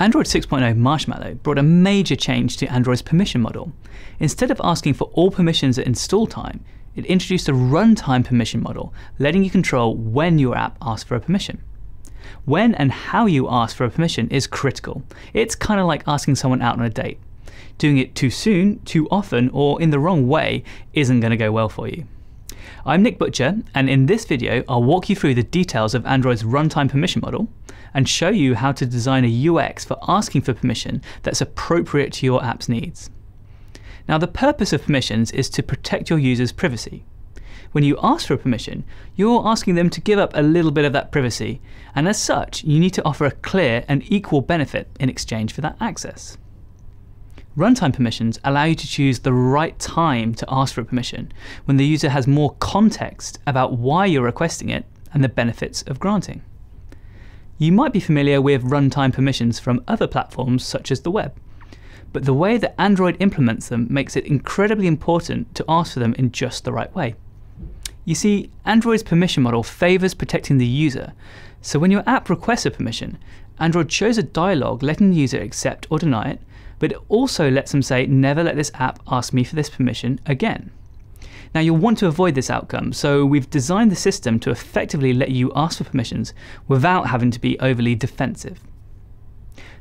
Android 6.0 Marshmallow brought a major change to Android's permission model. Instead of asking for all permissions at install time, it introduced a runtime permission model, letting you control when your app asks for a permission. When and how you ask for a permission is critical. It's kind of like asking someone out on a date. Doing it too soon, too often, or in the wrong way isn't going to go well for you. I'm Nick Butcher, and in this video I'll walk you through the details of Android's runtime permission model and show you how to design a UX for asking for permission that's appropriate to your app's needs. Now, the purpose of permissions is to protect your users' privacy. When you ask for a permission, you're asking them to give up a little bit of that privacy, and as such, you need to offer a clear and equal benefit in exchange for that access. Runtime permissions allow you to choose the right time to ask for a permission, when the user has more context about why you're requesting it and the benefits of granting. You might be familiar with runtime permissions from other platforms such as the web, but the way that Android implements them makes it incredibly important to ask for them in just the right way. You see, Android's permission model favors protecting the user, so when your app requests a permission, Android shows a dialog letting the user accept or deny it, but it also lets them say, never let this app ask me for this permission again. Now, you'll want to avoid this outcome, so we've designed the system to effectively let you ask for permissions without having to be overly defensive.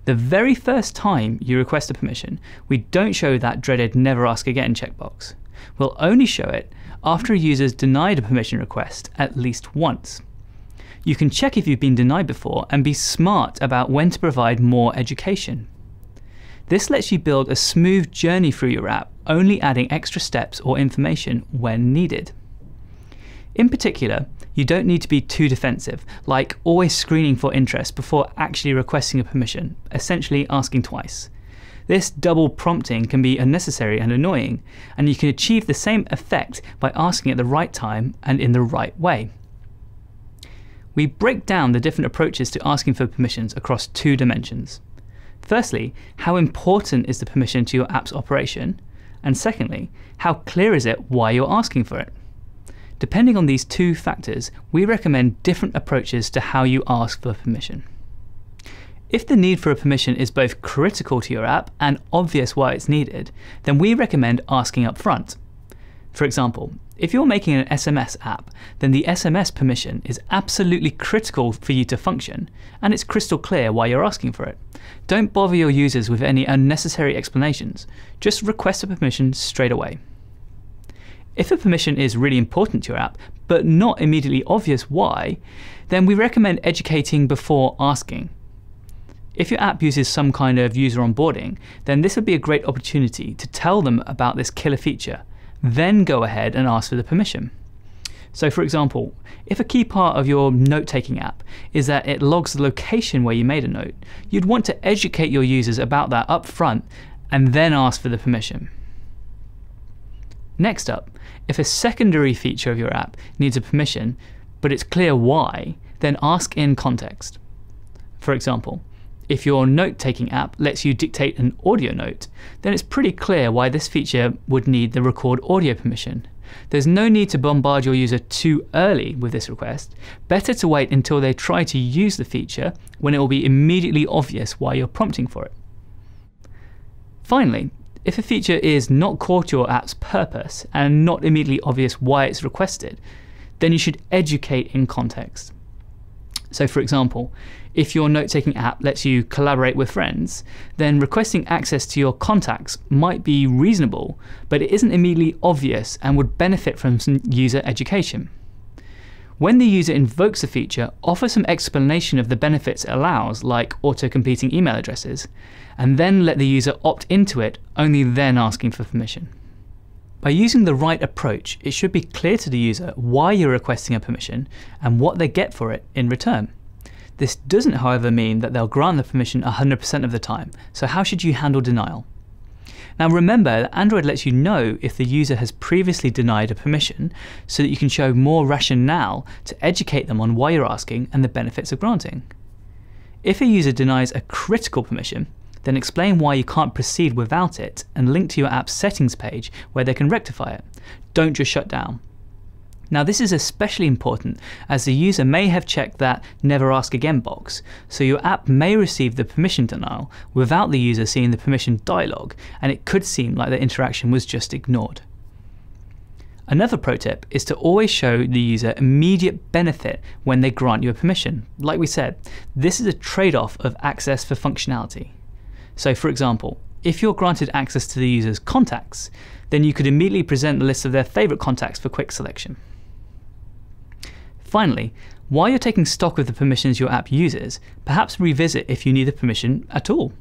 The very first time you request a permission, we don't show that dreaded never ask again checkbox. We'll only show it after a user's denied a permission request at least once. You can check if you've been denied before and be smart about when to provide more education. This lets you build a smooth journey through your app, only adding extra steps or information when needed. In particular, you don't need to be too defensive, like always screening for interest before actually requesting a permission, essentially asking twice. This double prompting can be unnecessary and annoying, and you can achieve the same effect by asking at the right time and in the right way. We break down the different approaches to asking for permissions across two dimensions. Firstly, how important is the permission to your app's operation? And secondly, how clear is it why you're asking for it? Depending on these two factors, we recommend different approaches to how you ask for permission. If the need for a permission is both critical to your app and obvious why it's needed, then we recommend asking up front. For example, if you're making an SMS app, then the SMS permission is absolutely critical for you to function, and it's crystal clear why you're asking for it. Don't bother your users with any unnecessary explanations, just request a permission straight away. If a permission is really important to your app, but not immediately obvious why, then we recommend educating before asking. If your app uses some kind of user onboarding, then this would be a great opportunity to tell them about this killer feature, then go ahead and ask for the permission. So for example, if a key part of your note-taking app is that it logs the location where you made a note, you'd want to educate your users about that up front and then ask for the permission. Next up, if a secondary feature of your app needs a permission, but it's clear why, then ask in context. For example, if your note-taking app lets you dictate an audio note, then it's pretty clear why this feature would need the record audio permission. There's no need to bombard your user too early with this request. Better to wait until they try to use the feature when it will be immediately obvious why you're prompting for it. Finally, if a feature is not core to your app's purpose and not immediately obvious why it's requested, then you should educate in context. So for example, if your note-taking app lets you collaborate with friends, then requesting access to your contacts might be reasonable, but it isn't immediately obvious and would benefit from some user education. When the user invokes the feature, offer some explanation of the benefits it allows, like auto-completing email addresses, and then let the user opt into it, only then asking for permission. By using the right approach, it should be clear to the user why you're requesting a permission and what they get for it in return. This doesn't, however, mean that they'll grant the permission 100% of the time, so how should you handle denial? Now remember that Android lets you know if the user has previously denied a permission, so that you can show more rationale to educate them on why you're asking and the benefits of granting. If a user denies a critical permission, then explain why you can't proceed without it and link to your app's settings page where they can rectify it. Don't just shut down. Now this is especially important as the user may have checked that Never Ask Again box, so your app may receive the permission denial without the user seeing the permission dialog, and it could seem like the interaction was just ignored. Another pro tip is to always show the user immediate benefit when they grant you a permission. Like we said, this is a trade-off of access for functionality. So for example, if you're granted access to the user's contacts, then you could immediately present the list of their favourite contacts for quick selection. Finally, while you're taking stock of the permissions your app uses, perhaps revisit if you need a permission at all.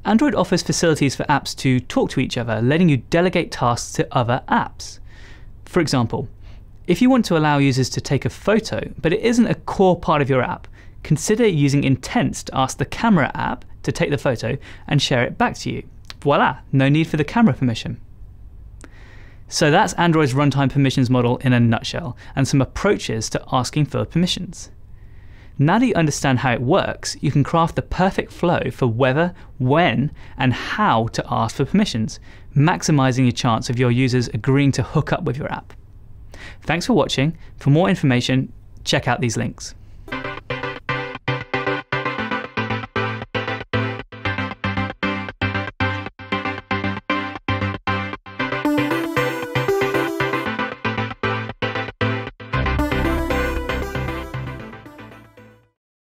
Android offers facilities for apps to talk to each other, letting you delegate tasks to other apps. For example, if you want to allow users to take a photo, but it isn't a core part of your app, consider using Intents to ask the camera app to take the photo and share it back to you. Voila, no need for the camera permission. So that's Android's runtime permissions model in a nutshell, and some approaches to asking for permissions. Now that you understand how it works, you can craft the perfect flow for whether, when, and how to ask for permissions, maximizing your chance of your users agreeing to hook up with your app. Thanks for watching. For more information, check out these links.